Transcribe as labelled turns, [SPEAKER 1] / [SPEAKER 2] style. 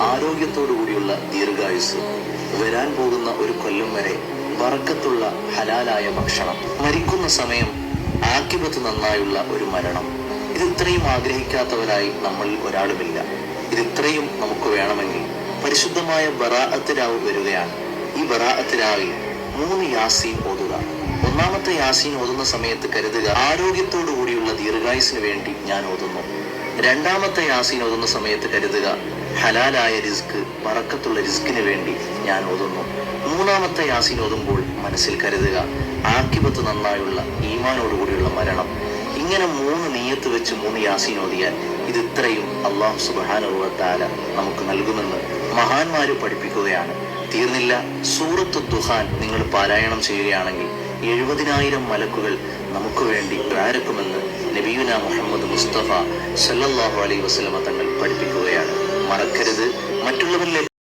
[SPEAKER 1] ആരോഗ്യത്തോടുകൂടിയുള്ള ദീർഘായുസ്, വരാൻ പോകുന്ന ഒരു കൊല്ലം വരെ ബറക്കത്തുള്ള ഹലാലായ ഭക്ഷണം, മരിക്കുന്ന സമയം ആഖിബത്ത് നന്നായുള്ള ഒരു മരണം. ഇതിത്രയും ആഗ്രഹിക്കാത്തവരായി നമ്മളിൽ ഒരാളുമില്ല. ഇതിത്രയും നമുക്ക് വേണമെങ്കിൽ പരിശുദ്ധമായ ബറാഅത്ത് രാവ് വരികയാണ്. ഈ ബറാഅത്ത് രാവിൽ 3 യാസീൻ ഓതുക. ഒന്നാമത്തെ യാസീൻ ഓതുന്ന സമയത്ത് കരുതുക, ആരോഗ്യത്തോടു കൂടിയുള്ള ദീർഘായുസിന് വേണ്ടി ഞാൻ ഓതുന്നു. രണ്ടാമത്തെ യാസീൻ ഓതുന്ന സമയത്ത് കരുതുക, ഹലാലായ റിസ്ക്, ബറക്കത്തുള്ള റിസ്കിന് വേണ്ടി ഞാൻ ഓതുന്നു. മൂന്നാമത്തെ യാസീൻ ഓതുമ്പോൾ മനസ്സിൽ കരുതുക, ആഖിബത്ത് നന്നായുള്ള ഈമാനോടുകൂടിയുള്ള മരണം. ഇങ്ങനെ 3 നിയ്യത്ത് വെച്ച് 3 യാസീൻ ഓതിയാൽ ഇത് ഇത്രയും അല്ലാഹു സുബ്ഹാനഹു വ തആല നമുക്ക് നൽകുമെന്ന് മഹാന്മാര് പഠിപ്പിക്കുകയാണ്. തീർന്നില്ല, സൂറത്തു ദുഹാൻ നിങ്ങൾ പാരായണം ചെയ്യുകയാണെങ്കിൽ 70,000 മലക്കുകൾ നമുക്ക് വേണ്ടി പ്രാർത്ഥിക്കുമെന്ന് നബിയുന മുഹമ്മദ് മുസ്തഫ സല്ലല്ലാഹു അലൈഹി വസല്ലമ തങ്ങൾ പഠിപ്പിക്കുകയാണ്. മറക്കരുത്, മറ്റുള്ളവരിലേക്ക്